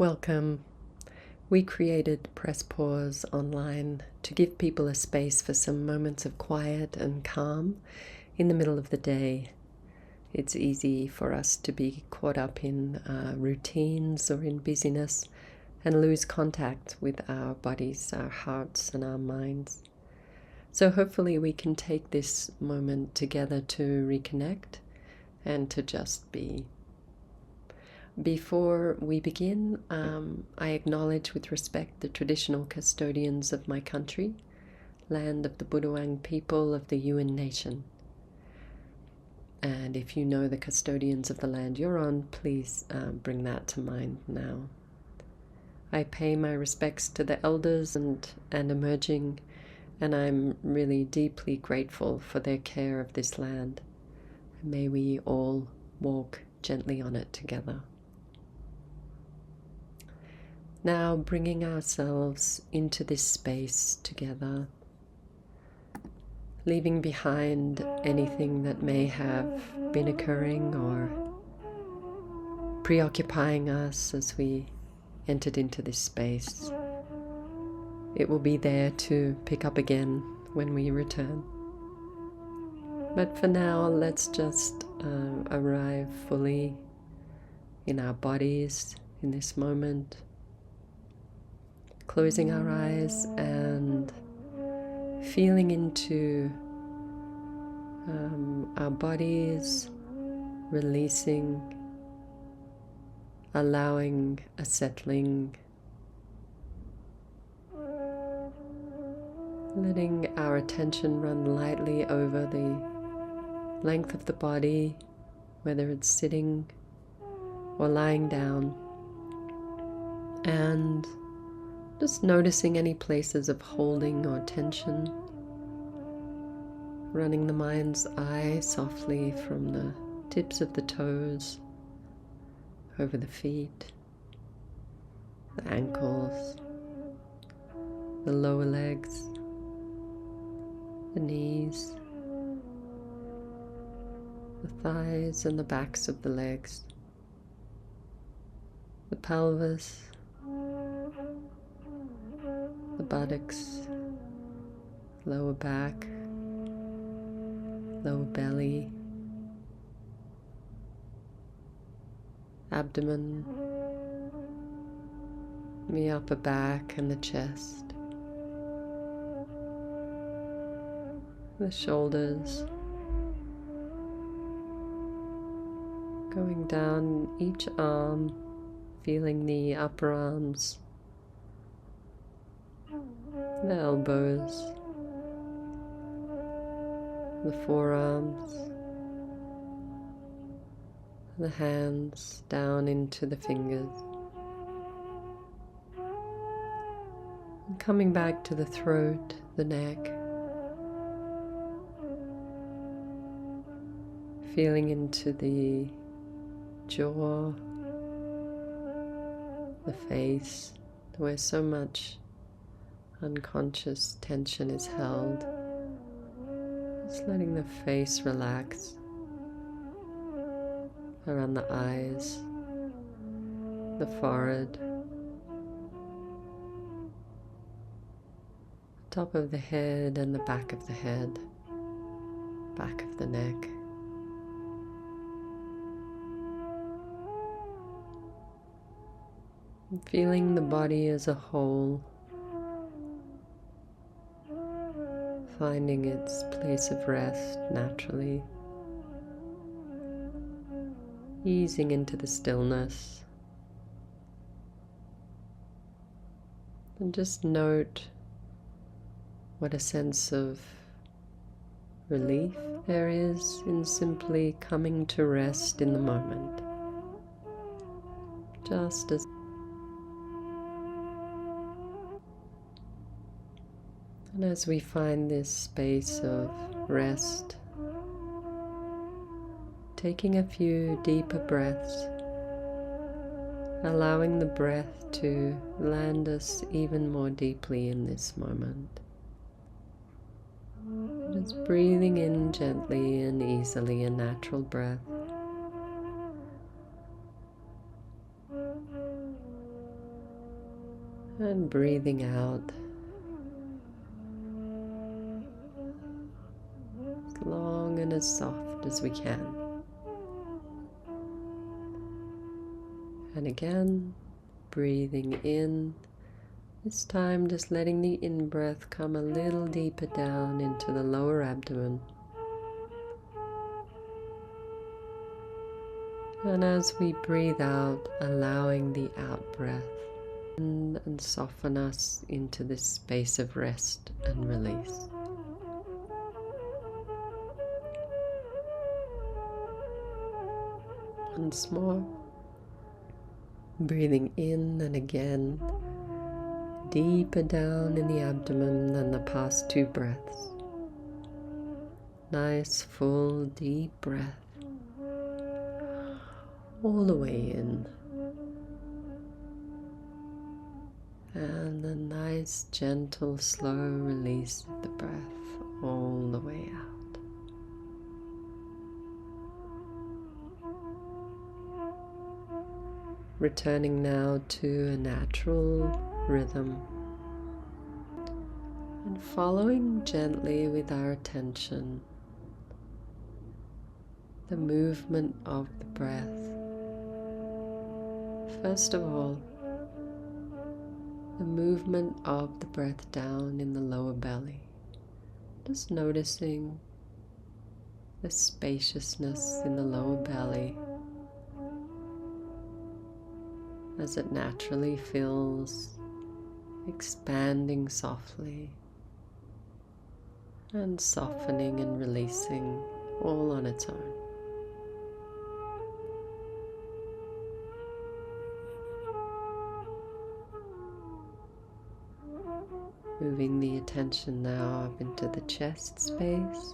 Welcome. We created Press Pause online to give people a space for some moments of quiet and calm in the middle of the day. It's easy for us to be caught up in routines or in busyness and lose contact with our bodies, our hearts, and our minds. So hopefully we can take this moment together to reconnect and to just be. Before we begin, I acknowledge with respect the traditional custodians of my country, land of the Budawang people of the Yuin Nation. And if you know the custodians of the land you're on, please bring that to mind now. I pay my respects to the elders and emerging, and I'm really deeply grateful for their care of this land. May we all walk gently on it together. Now bringing ourselves into this space together, leaving behind anything that may have been occurring or preoccupying us as we entered into this space. It will be there to pick up again when we return. But for now, let's just arrive fully in our bodies in this moment. Closing our eyes and feeling into our bodies, releasing, allowing a settling, letting our attention run lightly over the length of the body, whether it's sitting or lying down, and just noticing any places of holding or tension, running the mind's eye softly from the tips of the toes, over the feet, the ankles, the lower legs, the knees, the thighs and the backs of the legs, the pelvis, the buttocks, lower back, lower belly, abdomen, the upper back and the chest, the shoulders, going down each arm, feeling the upper arms, the elbows, the forearms, the hands down into the fingers, and coming back to the throat, the neck, feeling into the jaw, the face, where so much unconscious tension is held. Just letting the face relax around the eyes, the forehead, top of the head and the back of the head, back of the neck. And feeling the body as a whole, finding its place of rest naturally, easing into the stillness, and just note what a sense of relief there is in simply coming to rest in the moment, just as. And as we find this space of rest, taking a few deeper breaths, allowing the breath to land us even more deeply in this moment. Just breathing in gently and easily, a natural breath. And breathing out as long and as soft as we can. And again, breathing in. This time just letting the in-breath come a little deeper down into the lower abdomen. And as we breathe out, allowing the out-breath and soften us into this space of rest and release. Once more, breathing in and again, deeper down in the abdomen than the past two breaths. Nice, full, deep breath all the way in. And a nice, gentle, slow release of the breath all the way out. Returning now to a natural rhythm and following gently with our attention the movement of the breath. First of all, the movement of the breath down in the lower belly. Just noticing the spaciousness in the lower belly as it naturally fills, expanding softly and softening and releasing all on its own. Moving the attention now up into the chest space,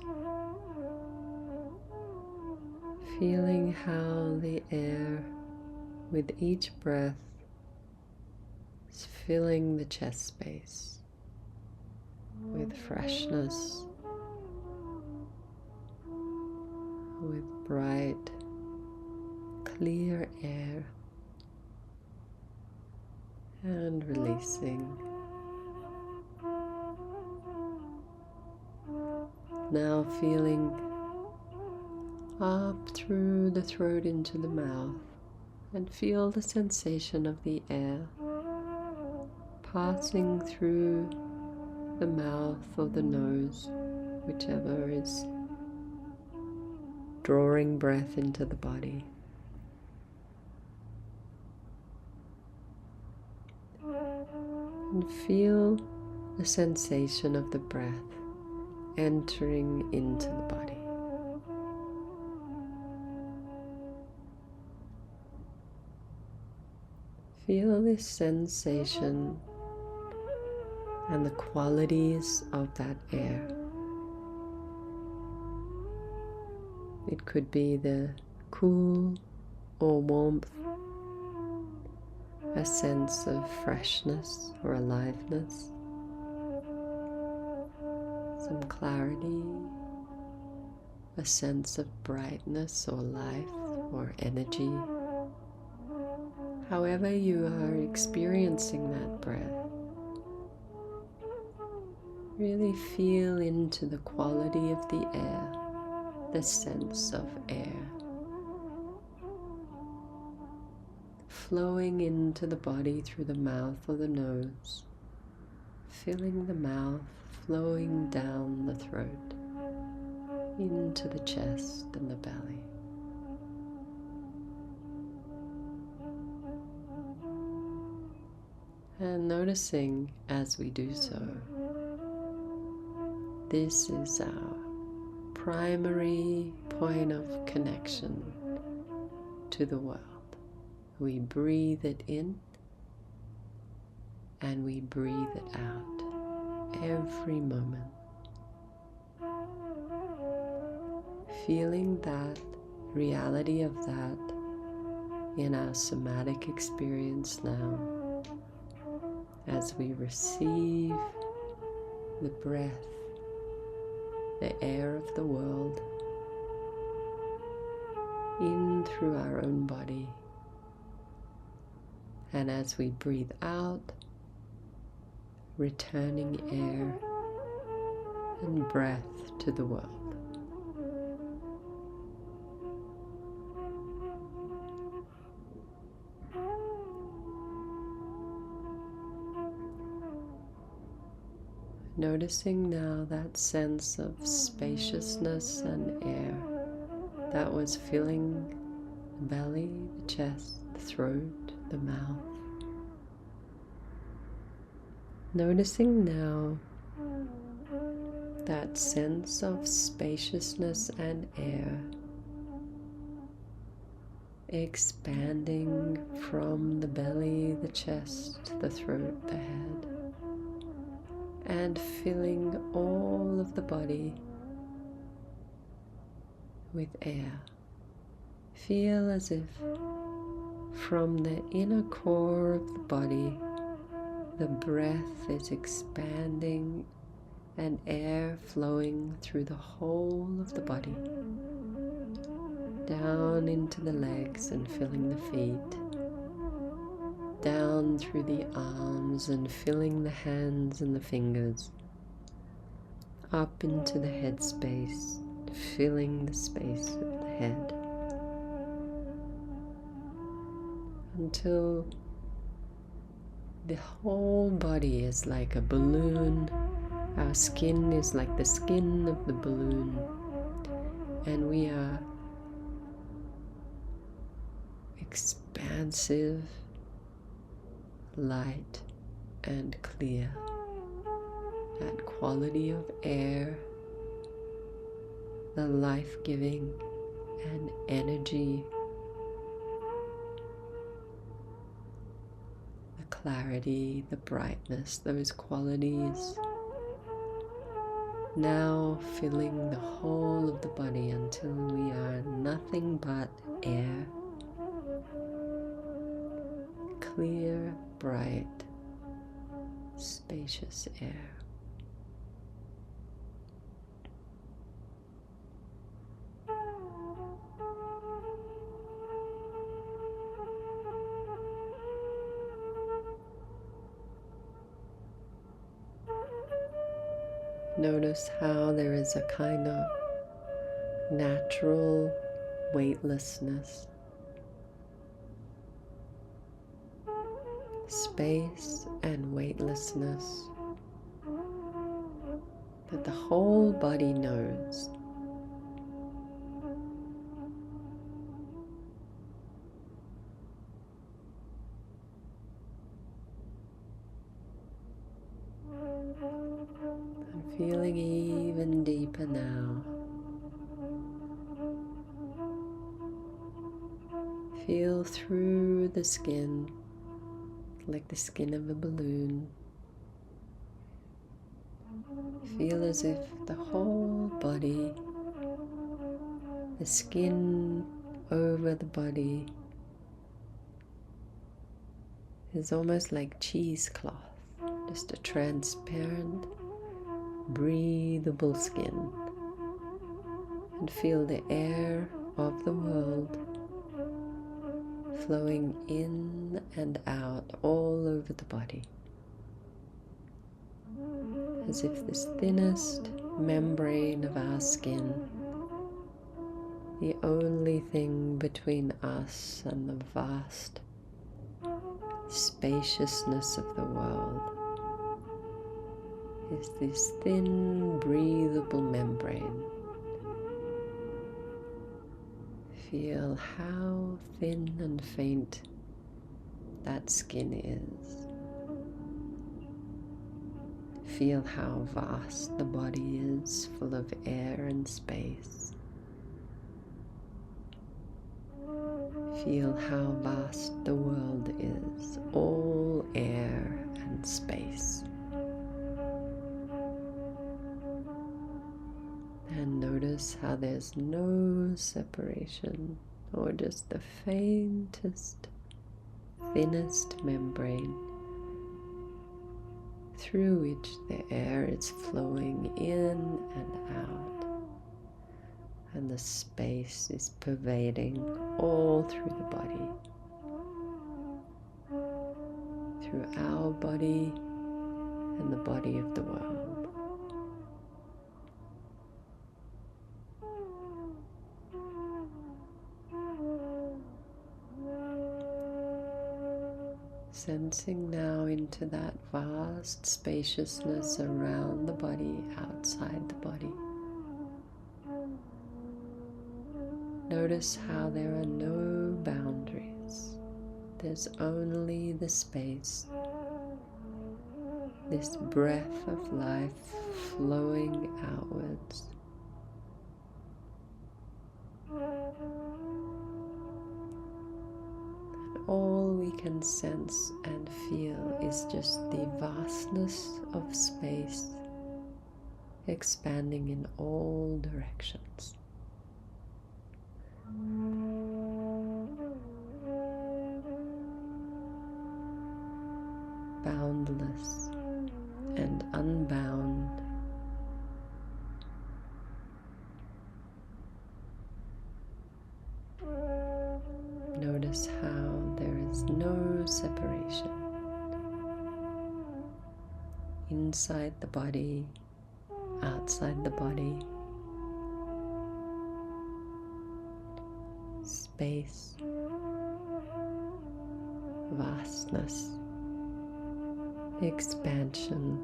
feeling how the air with each breath is filling the chest space with freshness, with bright, clear air, and releasing. Now feeling up through the throat into the mouth, and feel the sensation of the air passing through the mouth or the nose, whichever is drawing breath into the body. And feel the sensation of the breath entering into the body. Feel this sensation and the qualities of that air. It could be the cool or warmth, a sense of freshness or aliveness, some clarity, a sense of brightness or life or energy. However you are experiencing that breath, really feel into the quality of the air, the sense of air, flowing into the body through the mouth or the nose, filling the mouth, flowing down the throat, into the chest and the belly. And noticing as we do so, this is our primary point of connection to the world. We breathe it in and we breathe it out every moment. Feeling that reality of that in our somatic experience now, as we receive the breath, the air of the world, in through our own body. And as we breathe out, returning air and breath to the world. Noticing now that sense of spaciousness and air that was filling the belly, the chest, the throat, the mouth. Noticing now that sense of spaciousness and air expanding from the belly, the chest, the throat, the head, and filling all of the body with air. Feel as if from the inner core of the body, the breath is expanding and air flowing through the whole of the body, down into the legs and filling the feet, down through the arms and filling the hands and the fingers, up into the head space, filling the space of the head, until the whole body is like a balloon. Our skin is like the skin of the balloon, and we are expansive, light and clear. That quality of air, the life-giving and energy, the clarity, the brightness, those qualities now filling the whole of the body until we are nothing but air. Clear, bright, spacious air. Notice how there is a kind of natural weightlessness, space and weightlessness that the whole body knows. And feeling even deeper now. Feel through the skin, like the skin of a balloon. Feel as if the whole body, the skin over the body, is almost like cheesecloth, just a transparent, breathable skin. And feel the air of the world flowing in and out all over the body, as if this thinnest membrane of our skin, the only thing between us and the vast spaciousness of the world, is this thin, breathable membrane. Feel how thin and faint that skin is. Feel how vast the body is, full of air and space. Feel how vast the world is, all air and space. And notice how there's no separation, or just the faintest, thinnest membrane through which the air is flowing in and out, and the space is pervading all through the body, through our body, and the body of the worm. Sensing now into that vast spaciousness around the body, outside the body. Notice how there are no boundaries. There's only the space, this breath of life flowing outwards. All we can sense and feel is just the vastness of space expanding in all directions. Boundless and unbound. Notice how there is no separation inside the body, outside the body. Space, vastness, expansion,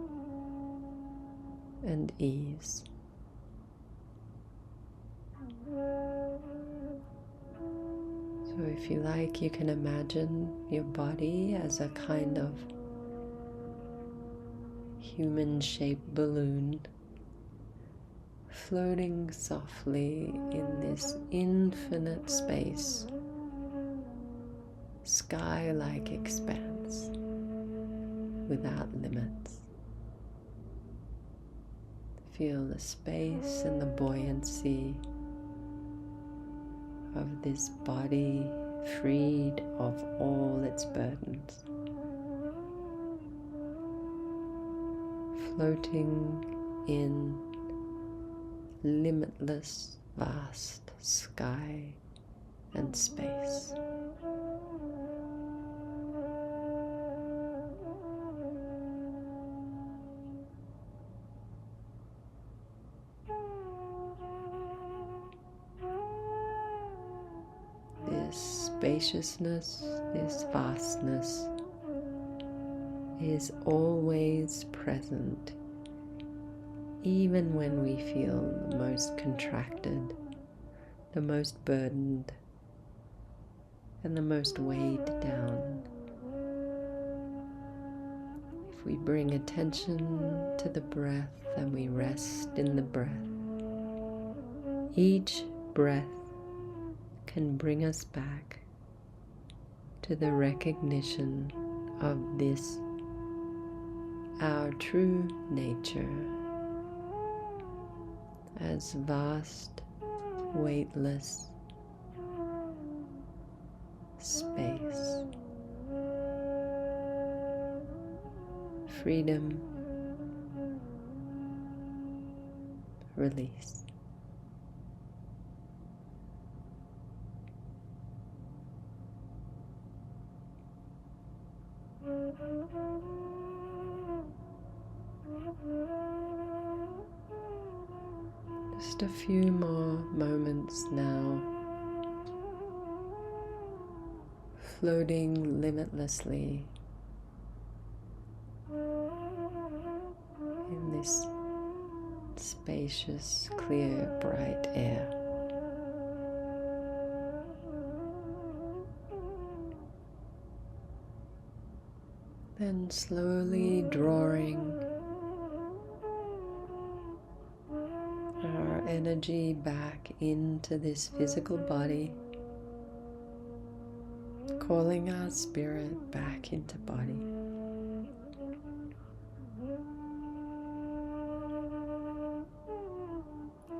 and ease. So if you like, you can imagine your body as a kind of human-shaped balloon floating softly in this infinite space, sky-like expanse without limits. Feel the space and the buoyancy of this body freed of all its burdens, floating in limitless, vast sky and space. This spaciousness, this vastness is always present, even when we feel the most contracted, the most burdened, and the most weighed down. If we bring attention to the breath and we rest in the breath, each breath can bring us back to the recognition of this, our true nature, as vast, weightless space, freedom, release. Just a few more moments now, floating limitlessly in this spacious, clear, bright air. Then slowly drawing our energy back into this physical body, calling our spirit back into body.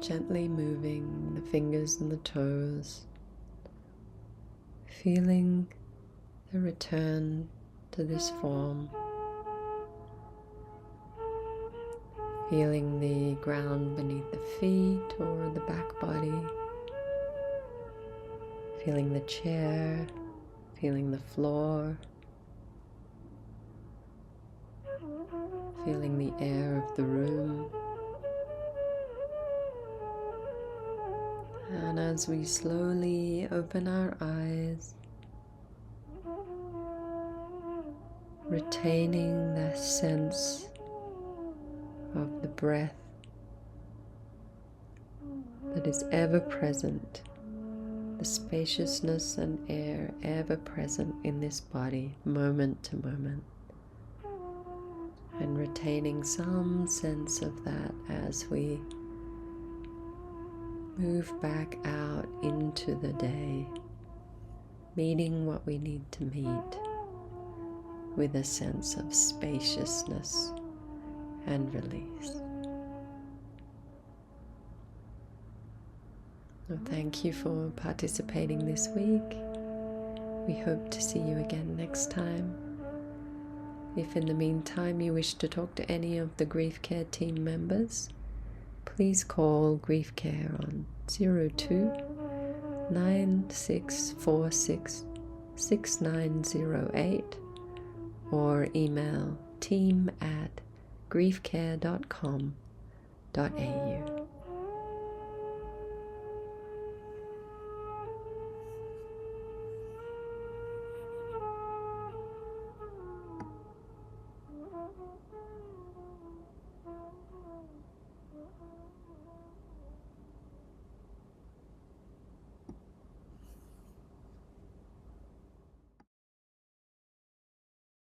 Gently moving the fingers and the toes, feeling the return to this form, feeling the ground beneath the feet or the back body, feeling the chair, feeling the floor, feeling the air of the room. And as we slowly open our eyes, retaining the sense of the breath that is ever present, the spaciousness and air ever present in this body, moment to moment, and retaining some sense of that as we move back out into the day, meeting what we need to meet with a sense of spaciousness and release. Well, thank you for participating this week. We hope to see you again next time. If in the meantime you wish to talk to any of the Grief Care team members, please call Grief Care on 02 9646 6908 or email team@griefcare.com.au.